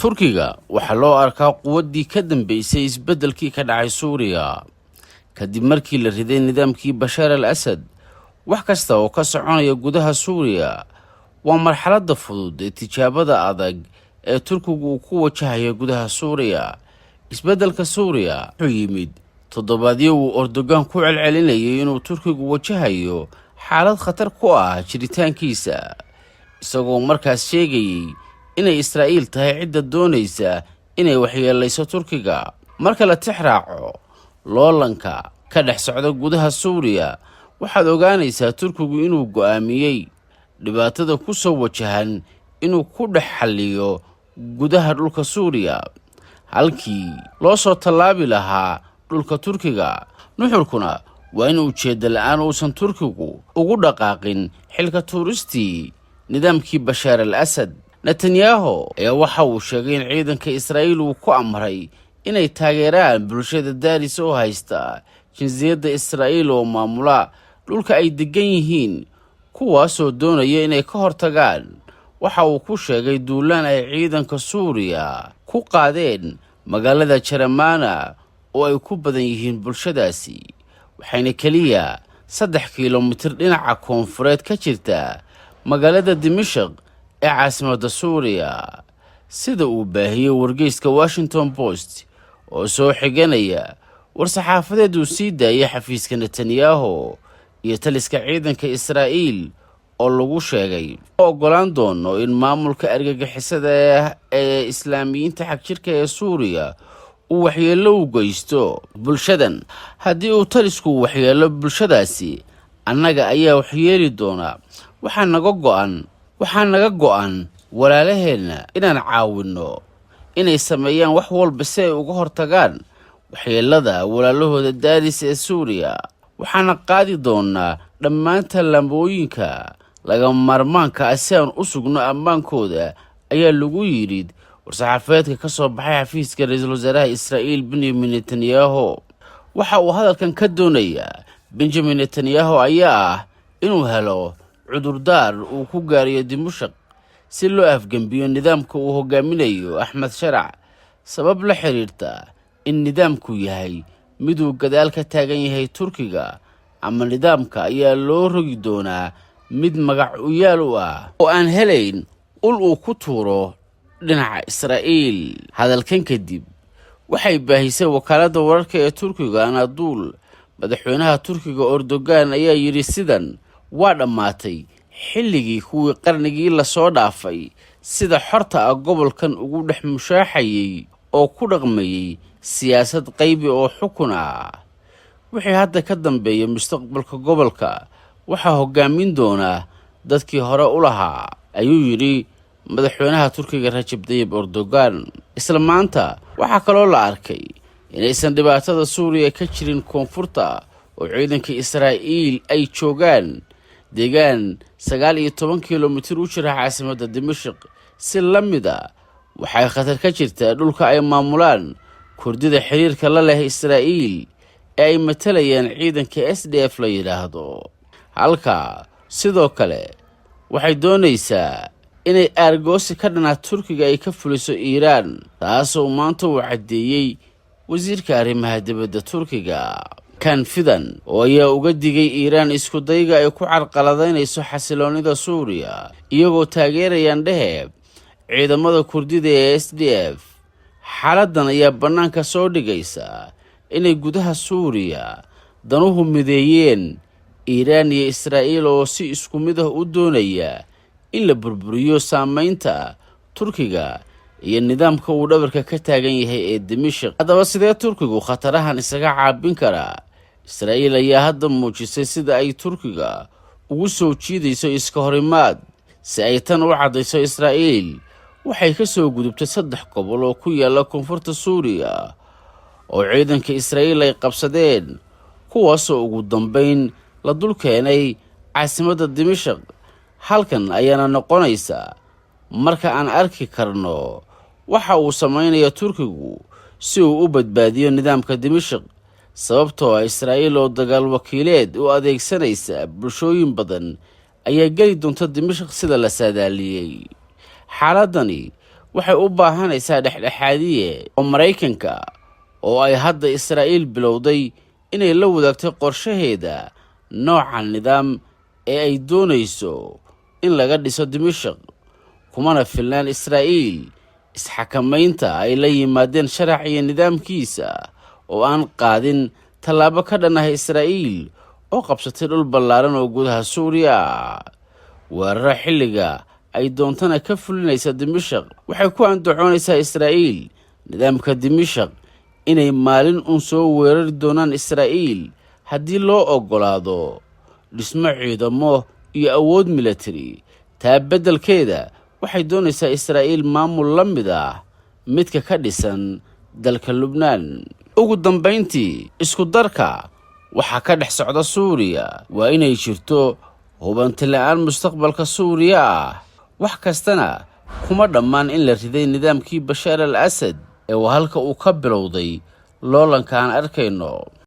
turkiga waxaa loo arkaa quwaddii ka dambeysay isbeddelkii ka dhacay suuriya kadib markii la riday nidaamkii bashaar al asad. wax kasta oo ka soconaya gudaha suuriya waa marxaladda fudud ee tijaabada adag ee turkigu uu ku wajahayo gudaha suuriya. isbeddelka suuriya wuxuu yimid toddobaadyo uu Erdogan ku celcelinayay inuu turkigu wajahayo xaalad khatar ku ah jiritaankiisa, isagoo markaas sheegayay inay Israa'iil tahay cidda doonaysa inay waxyeelayso Turkiga. marka la tixraaco loolanka ka dhex socda gudaha suuriya, waxaad ogaanaysaa turkigu inuu go'aamiyey dhibaatada ku soo wajahan inuu ku dhex xalliyo gudaha dhulka suuriya halkii loo soo tallaabi lahaa dhulka Turkiga. nuxurkuna waa in ujeedda la'aan uusan turkigu ugu dhaqaaqin xilka tuuristii nidaamkii bashaar al asad. netanyahu ayaa waxa uu sheegay in ciidanka Israa'iil uu ku amray inay taageeraan bulshada daaris oo haysta jinsiyadda Israa'iil oo maamula dhulka ay degan yihiin, kuwaasoo doonaya inay ka hortagaan waxa uu ku sheegay duulaan ay ciidanka suuriya ku qaadeen magaalada Jaramaana oo ay ku badan yihiin bulshadaasi, waxayna keliya 3 kiilomitir dhinaca koonfureed ka jirta magaalada Dimashq ee caasimadda suuriya. sida uu baahiyey wargeyska Washington Post oo soo xiganaya war-saxaafadeed uu sii daayay xafiiska Netanyahu iyo taliska ciidanka Israa'iil oo lagu sheegay ogolaan doono in maamulka argagixisada ee islaamiyiinta xagjirka ee suuriya uu waxyeello u geysto bulshadan. haddii uu talisku waxyeello bulshadaasi, annaga ayaa waxyeeli doona. waxaa naga go'an walaalaheenna inaan caawinno inay sameeyaan wax walba si ay uga hortagaan waxyeellada walaalahooda daaris ee suuriya. waxaana qaadi doonaa dhammaan tallaabooyinka laga maarmaanka ah si aan u sugno ammaankooda, ayaa lagu yidhi war-saxaafadeedka ka soo baxay xafiiska ra'iisul wasaaraha Israa'iil Benjamin Netanyahu. waxa uu hadalkan ka doonayaa Benjamin Netanyahu ayaa ah inuu helo cudurdaar uu ku gaariyo Dimashq si loo afgembiyo nidaamka uu hogaaminayo Axmed Sharac, sabab la xiriirta in nidaamku yahay miduu gadaal ka taagan yahay Turkiga, ama nidaamka ayaa loo rogi doonaa mid magac u yaal u ah oo aan helayn ul uu ku tuuro dhinaca Israa'iil. hadalkan kadib waxay baahisay wakaaladda wararka ee Turkiga Anadolu. madaxweynaha Turkiga Erdogan ayaa yidhi sidan waa dhammaatay xilligii kuwii qarnigii la soo dhaafay sida xorta ah gobolkan ugu dhex mushaaxayay oo ku dhaqmayay siyaasad qaybi oo xukun ah. wixii hadda ka dambeeya mustaqbalka gobolka waxaa hogaamin doona dadkii hore u lahaa, ayuu yidhi madaxweynaha Turkiga Recep Tayyip Erdogan. isla maanta waxaa kaloo la arkay inaysan dhibaatada suuriya ka jirin koonfurta oo ciidanka Israa'iil ay joogaan deegaan 19 kiilomitir u jira caasimadda Dimashq. si la mid ah waxay khatar ka jirtaa dhulka ay maamulaan kurdida xiriirka la leh Israa'iil ee ay matalayaan ciidanka SDF la yiraahdo. halka sidoo kale waxay doonaysaa inay aargoosi ka dhanaa Turkiga ay ka fuliso Iiraan, taasoo maanta uu caddeeyey wasiirka arrimaha dibadda Turkiga kan fidan oo ayaa uga digay Iiraan isku dayga ay ku carqaladaynayso xasiloonida Suuriya iyagoo taageerayaan ciidamada kurdida ee SDF. xaaladdan ayaa bannaanka soo dhigaysa inay gudaha Suuriya danuhu mideeyeen Iiraan iyo Israa'iil oo si isku mid ah u doonaya in la burburiyo saamaynta Turkiga iyo nidaamka uu dhabarka ka taagan yahay ee Dimashq. haddaba sidee Turkigu khatarahan isaga caabin karaa? Israa'iil ayaa hadda muujisay sida ay Turkiga ugu soo jiidayso iska horimaad. si ay tan u caddayso, Israa'iil waxay ka soo gudubtay 3 gobol oo ku yaala koonfurta Suuriya oo ciidanka Israa'iil ay qabsadeen, kuwaasoo ugu dambayn la dul keenay caasimadda Dimashq. halkan ayaana noqonaysa marka aan arki karno waxa uu samaynayo Turkigu si uu u badbaadiyo nidaamka Dimashq, sababtoo ah Israa'iil oo dagaal wakiileed u adeegsanaysa bulshooyin badan ayaa geli doonta Dimashq sida la saadaaliyey. xaaladani waxay u baahanaysaa dhexdhexaadiye oo Maraykanka oo ay hadda Israa'iil bilowday inay la wadaagto qorshaheeda nooca nidaam ee ay doonayso in laga dhiso Dimashq, kumana filnaan Israa'iil isxakamaynta ay la yimaadeen sharac iyo nidaamkiisa oo aan qaadin tallaabo ka dhan ah Israa'iil oo qabsatay dhul ballaaran oo gudaha Suuriya. weeraro xilliga ay doontana ka fulinaysa Dimashq waxay ku andacoonaysaa Israa'iil nidaamka Dimashq inay maalin soo weerari doonaan Israa'iil haddii loo oggolaado dhismo ciidamo iyo awood military. taa beddelkeeda waxay doonaysaa Israa'iil maamul la mid ah midka ka dhisan dalka Lubnaan. ugu dambayntii, isku darka waxaa ka dhex socda Suuriya waa inay jirto hubanti la'aan mustaqbalka Suuriya ah. wax kastana kuma dhammaan in la riday nidaamkii Bashaar al-Asad ee halka uu ka bilowday loolanka aan arkayno.